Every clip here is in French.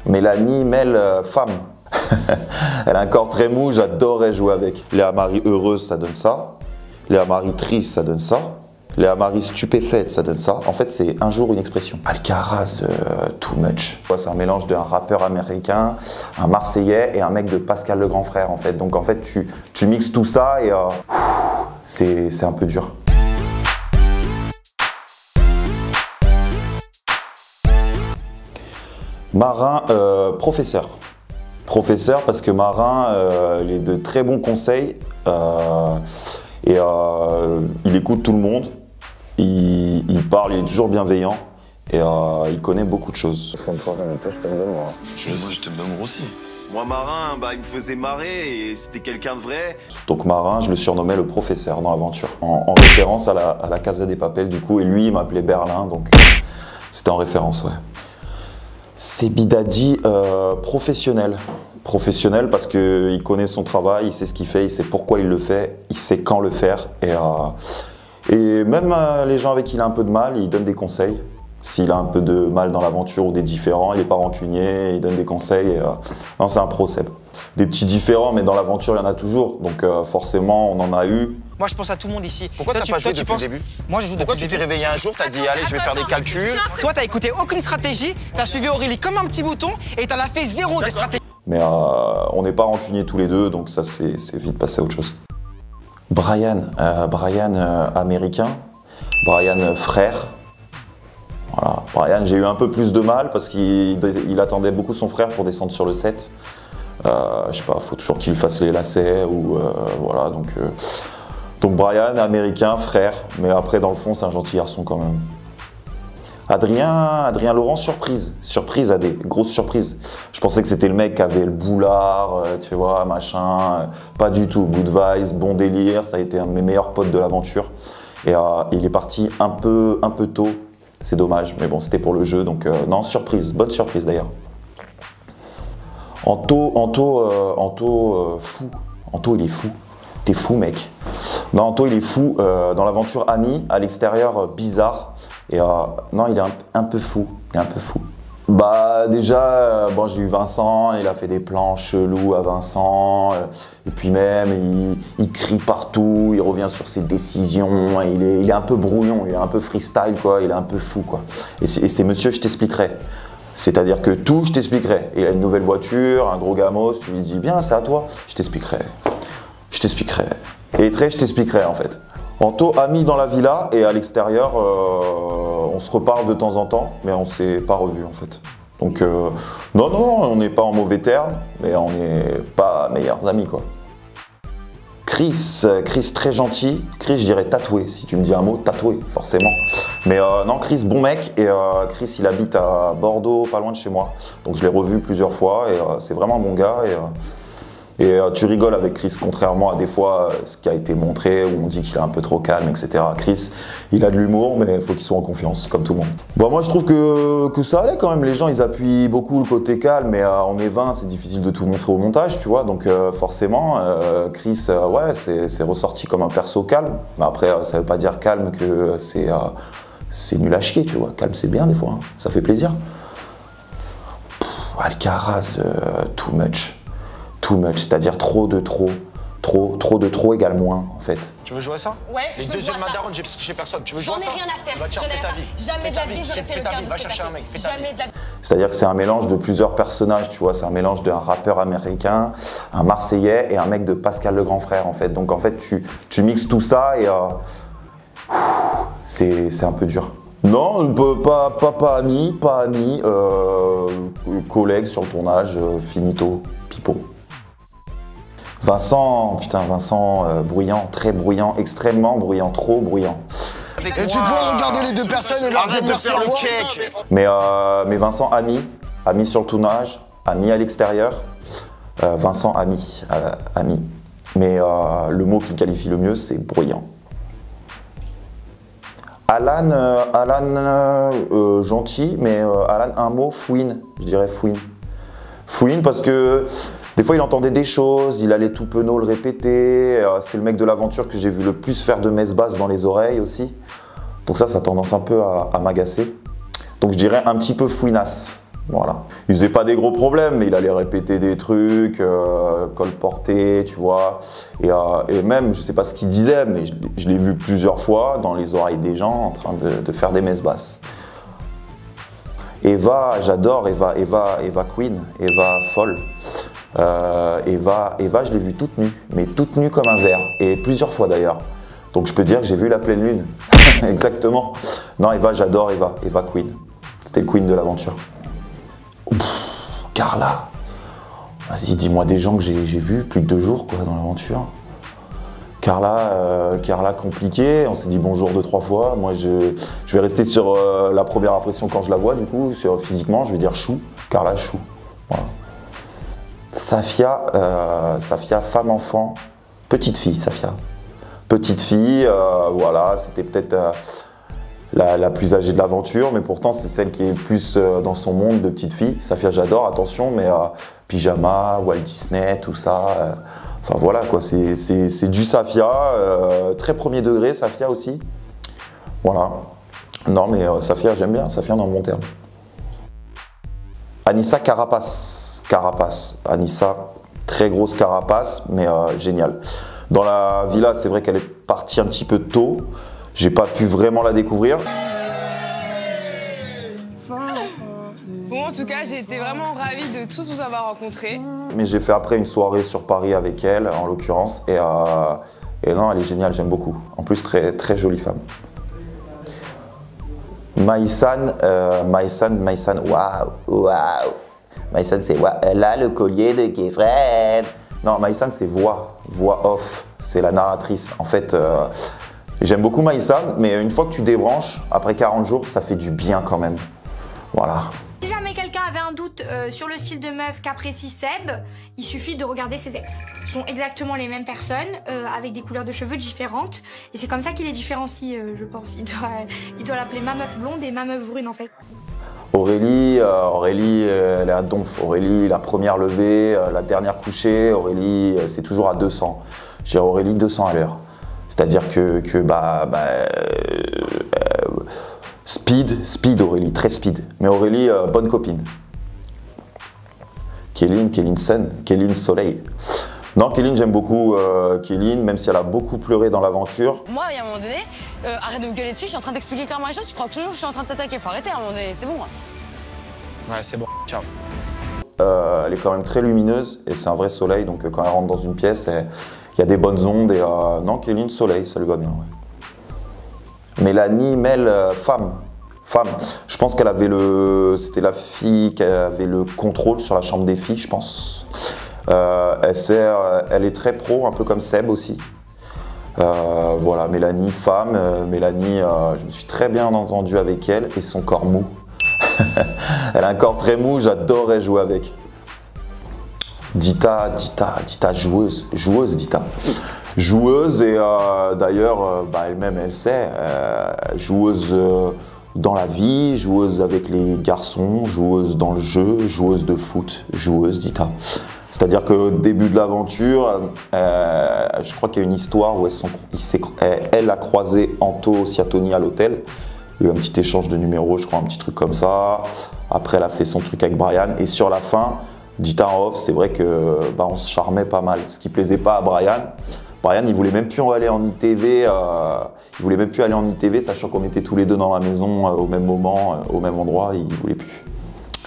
Mélanie Mel, femme. Elle a un corps très mou, j'adorerais jouer avec. Léa Marie heureuse, ça donne ça. Léa Marie triste, ça donne ça. Léa Marie stupéfaite, ça donne ça. En fait, c'est un jour une expression. Alcaraz, too much. C'est un mélange d'un rappeur américain, un Marseillais et un mec de Pascal le grand frère, en fait. Donc, en fait, tu mixes tout ça et c'est un peu dur. Marin, professeur. Professeur parce que Marin, il est de très bons conseils et il écoute tout le monde. Il parle, il est toujours bienveillant et il connaît beaucoup de choses. Je t'aime d'amour. Moi, je t'aime d'amour aussi. Moi, Marin, il me faisait marrer et c'était quelqu'un de vrai. Donc Marin, je le surnommais le professeur dans l'aventure, en référence à la Casa des Papel du coup, et lui, il m'appelait Berlin, donc c'était en référence, ouais. C'est Bidadi, professionnel. Professionnel parce qu'il connaît son travail, il sait ce qu'il fait, il sait pourquoi il le fait, il sait quand le faire. Et même les gens avec qui il a un peu de mal, il donne des conseils. S'il a un peu de mal dans l'aventure ou des différends, il n'est pas rancunier, il donne des conseils. Non, c'est un pro, Seb. Des petits différends, mais dans l'aventure, il y en a toujours. Donc forcément, on en a eu. Moi, je pense à tout le monde ici. Pourquoi t'as pas joué depuis le début? Moi, je joue Pourquoi depuis tu le t'es début. réveillé un jour, t'as dit allez, je vais faire des calculs? Toi, t'as écouté aucune stratégie, t'as suivi Aurélie comme un petit bouton et t'en as fait zéro des stratégies. Mais on n'est pas rancuniers tous les deux, donc ça, c'est vite passé à autre chose. Brian, américain. Brian, frère. Voilà. Brian, j'ai eu un peu plus de mal parce qu'il attendait beaucoup son frère pour descendre sur le set. Je sais pas, faut toujours qu'il fasse les lacets ou voilà. Donc Brian, américain, frère, mais après dans le fond c'est un gentil garçon quand même. Adrien Laurent, surprise à des grosses surprises. Je pensais que c'était le mec qui avait le boulard, tu vois, machin. Pas du tout, good vibes, bon délire, ça a été un de mes meilleurs potes de l'aventure. Et il est parti un peu tôt, c'est dommage, mais bon c'était pour le jeu, donc non, surprise, bonne surprise d'ailleurs. Anto, fou. Anto, il est fou. T'es fou, mec. Non, Anto, il est fou. Dans l'aventure Ami, à l'extérieur, bizarre. Et non, il est un peu fou. Il est un peu fou. Bah, déjà, bon, j'ai eu Vincent. Il a fait des plans chelous à Vincent. Et puis même, il crie partout. Il revient sur ses décisions. Il est un peu brouillon. Il est un peu freestyle, quoi. Il est un peu fou, quoi. Et c'est monsieur, je t'expliquerai. C'est-à-dire que tout, je t'expliquerai. Il a une nouvelle voiture, un gros gamos, tu lui dis bien, c'est à toi. Je t'expliquerai. Je t'expliquerai. Et très, je t'expliquerai en fait. Anto, ami dans la villa et à l'extérieur, on se reparle de temps en temps, mais on s'est pas revus en fait. Donc non, on n'est pas en mauvais termes, mais on n'est pas meilleurs amis quoi. Chris très gentil. Chris, je dirais tatoué. Si tu me dis un mot, tatoué, forcément. Mais non, Chris, bon mec. Et Chris, il habite à Bordeaux, pas loin de chez moi. Donc je l'ai revu plusieurs fois et c'est vraiment un bon gars. Et tu rigoles avec Chris, contrairement à des fois ce qui a été montré où on dit qu'il est un peu trop calme, etc. Chris, il a de l'humour, mais il faut qu'il soit en confiance, comme tout le monde. Bon, moi, je trouve que ça allait quand même. Les gens, ils appuient beaucoup le côté calme, mais on est 20, c'est difficile de tout montrer au montage, tu vois. Donc forcément, Chris, ouais, c'est ressorti comme un perso calme. Mais après, ça veut pas dire calme que c'est nul à chier, tu vois. Calme, c'est bien des fois, hein. Ça fait plaisir. Alcaraz, too much. Too much, c'est-à-dire trop de trop. Trop de trop égale moins, en fait. Tu veux jouer à ça? Ouais, les je veux deux jouer yeux à de ma ça. daronne, j'ai touché personne. Tu veux jouer à ça? J'en ai rien à faire. Bah tiens, J'en ai fais ta rien à vie. faire. Jamais de la vie, j'aurais fait le quart de ce Va que chercher t'as un mec, fait. fais ta Jamais vie. de la vie. C'est-à-dire que c'est un mélange de plusieurs personnages, tu vois. C'est un mélange d'un rappeur américain, un Marseillais et un mec de Pascal le grand frère, en fait. Donc, en fait, tu mixes tout ça et c'est un peu dur. Non, pas amis, collègues sur le tournage, finito, pipo. Vincent, bruyant, très bruyant, extrêmement bruyant, trop bruyant. Et tu dois regarder les deux personnes et leur dire merci, au revoir. Mais Vincent, ami sur le tournage, ami à l'extérieur. Vincent, ami. Mais le mot qui le qualifie le mieux, c'est bruyant. Alan, gentil, mais Alan, un mot, fouine, je dirais fouine. Fouine parce que des fois il entendait des choses, il allait tout penaud le répéter, c'est le mec de l'aventure que j'ai vu le plus faire de messe basse dans les oreilles aussi. Donc ça a tendance un peu à m'agacer. Donc je dirais un petit peu fouinasse. Voilà. Il faisait pas des gros problèmes, mais il allait répéter des trucs, colporter, tu vois. Et même, je sais pas ce qu'il disait, mais je l'ai vu plusieurs fois dans les oreilles des gens en train de faire des messes basses. Eva, j'adore Eva Queen, Eva folle. Eva, je l'ai vue toute nue, mais toute nue comme un verre, et plusieurs fois d'ailleurs. Donc je peux dire que j'ai vu la pleine lune. Exactement. Non, Eva, j'adore Eva Queen. C'était le Queen de l'aventure. Carla. Vas-y, dis-moi des gens que j'ai vus plus de 2 jours quoi, dans l'aventure. Carla compliquée, on s'est dit bonjour 2-3 fois. Moi, je vais rester sur la première impression quand je la vois, du coup, physiquement, je vais dire chou. Carla, chou. Voilà. Safia, femme-enfant, petite fille, Safia. Petite fille, voilà, c'était peut-être la plus âgée de l'aventure, mais pourtant c'est celle qui est plus dans son monde de petite fille. Safia, j'adore, attention, mais pyjama, Walt Disney, tout ça. Enfin voilà quoi, c'est du Safia, très premier degré, Safia aussi. Voilà. Non mais Safia, j'aime bien, Safia dans le bon terme. Anissa, carapace. Anissa, très grosse carapace, mais géniale. Dans la villa, c'est vrai qu'elle est partie un petit peu tôt. J'ai pas pu vraiment la découvrir. Bon, en tout cas, j'ai été vraiment ravie de tous vous avoir rencontrés. Mais j'ai fait après une soirée sur Paris avec elle, en l'occurrence. Et non, elle est géniale, j'aime beaucoup. En plus, très, très jolie femme. Maïsan, waouh. Maïsan, c'est elle a le collier de Kefren. Non, Maïsan, c'est voix off. C'est la narratrice. En fait, j'aime beaucoup Maïsan, mais une fois que tu débranches, après 40 jours, ça fait du bien quand même. Voilà. Si jamais quelqu'un avait un doute sur le style de meuf qu'apprécie Seb, il suffit de regarder ses ex. Ce sont exactement les mêmes personnes, avec des couleurs de cheveux différentes. Et c'est comme ça qu'il les différencie, je pense. Il doit l'appeler ma meuf blonde et ma meuf brune, en fait. Aurélie, elle est à donf. Aurélie, la première levée, la dernière couchée. Aurélie, c'est toujours à 200. J'ai Aurélie 200 à l'heure. C'est-à-dire que speed Aurélie, très speed. Mais Aurélie, bonne copine. Kéline Soleil. Non, Kéline, j'aime beaucoup Kéline, même si elle a beaucoup pleuré dans l'aventure. Moi, il y a un moment donné, arrête de me gueuler dessus, je suis en train d'expliquer clairement les choses, tu crois toujours que je suis en train de t'attaquer, faut arrêter à un moment donné, c'est bon. Ouais, c'est bon, ciao. Elle est quand même très lumineuse et c'est un vrai soleil, donc quand elle rentre dans une pièce, il y a des bonnes ondes et non, Kéline, soleil, ça lui va bien. Ouais. Mélanie, Mel, femme. Je pense qu'elle avait c'était la fille qui avait le contrôle sur la chambre des filles, je pense. Elle est très pro, un peu comme Seb aussi. Voilà, Mélanie, femme. Mélanie, je me suis très bien entendu avec elle et son corps mou. Elle a un corps très mou, j'adorais jouer avec. Dita, joueuse Dita. Joueuse et d'ailleurs, elle-même, elle sait, joueuse dans la vie, joueuse avec les garçons, joueuse dans le jeu, joueuse de foot, joueuse Dita. C'est-à-dire qu'au début de l'aventure, je crois qu'il y a une histoire où elle a croisé Anto Siatoni à l'hôtel. Il y a eu un petit échange de numéros, je crois, un petit truc comme ça. Après, elle a fait son truc avec Brian. Et sur la fin, Dita en off, c'est vrai que on se charmait pas mal. Ce qui plaisait pas à Brian. Brian, il voulait même plus aller en ITV. Sachant qu'on était tous les deux dans la maison au même moment, au même endroit. Il voulait plus.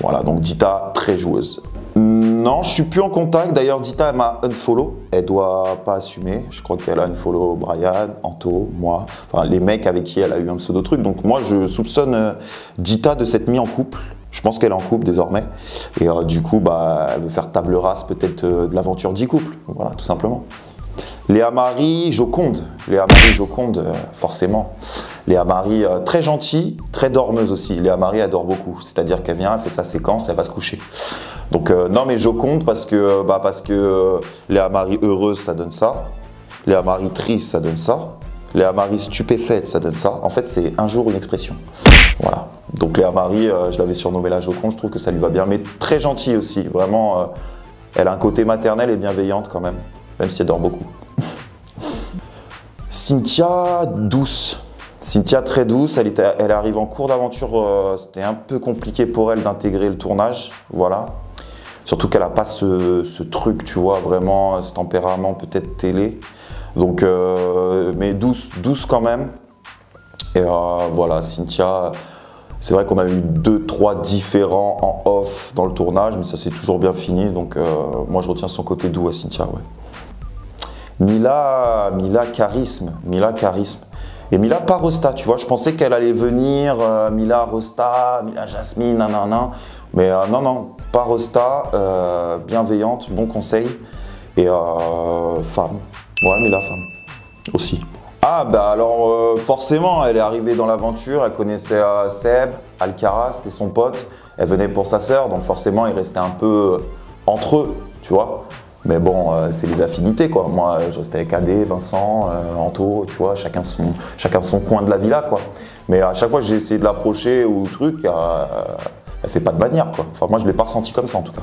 Voilà, donc Dita, très joueuse. Non, je suis plus en contact. D'ailleurs, Dita, elle m'a unfollow. Elle doit pas assumer. Je crois qu'elle a unfollow Brian, Anto, moi. Enfin, les mecs avec qui elle a eu un pseudo truc. Donc moi, je soupçonne Dita de s'être mis en couple. Je pense qu'elle est en couple désormais. Et du coup, elle veut faire table rase peut-être de l'aventure 10 couples. Voilà, tout simplement. Léa Marie Joconde. Forcément. Léa Marie, très gentille, très dormeuse aussi. Léa Marie, elle dort beaucoup. C'est-à-dire qu'elle vient, elle fait sa séquence, elle va se coucher. Donc non mais Joconde parce que Léa Marie heureuse, ça donne ça. Léa Marie triste, ça donne ça. Léa Marie stupéfaite, ça donne ça. En fait, c'est un jour une expression. Voilà. Donc Léa Marie, je l'avais surnommée la Joconde, je trouve que ça lui va bien. Mais très gentille aussi. Vraiment, elle a un côté maternel et bienveillante quand même si elle dort beaucoup. Cynthia, douce. Cynthia très douce, elle arrive en cours d'aventure, c'était un peu compliqué pour elle d'intégrer le tournage, voilà. Surtout qu'elle n'a pas ce truc, tu vois, vraiment, ce tempérament peut-être télé. Donc, mais douce quand même. Et voilà, Cynthia, c'est vrai qu'on a eu 2-3 différents en off dans le tournage, mais ça s'est toujours bien fini. Donc moi je retiens son côté doux à Cynthia, ouais. Mila charisme. Et Mila pas Rosta, tu vois, je pensais qu'elle allait venir, Mila Rosta, Mila Jasmine, nanana. Mais non, pas Rosta, bienveillante, bon conseil. Et femme, ouais, Mila femme, aussi. Ah bah alors forcément, elle est arrivée dans l'aventure, elle connaissait Seb, Alcaraz, c'était son pote. Elle venait pour sa sœur, donc forcément, ils restaient un peu entre eux, tu vois. Mais bon, c'est les affinités quoi. Moi, je restais avec Adé, Vincent, Anto, tu vois, chacun son coin de la villa quoi. Mais à chaque fois que j'ai essayé de l'approcher ou truc, elle fait pas de manière quoi. Enfin, moi, je l'ai pas ressenti comme ça en tout cas.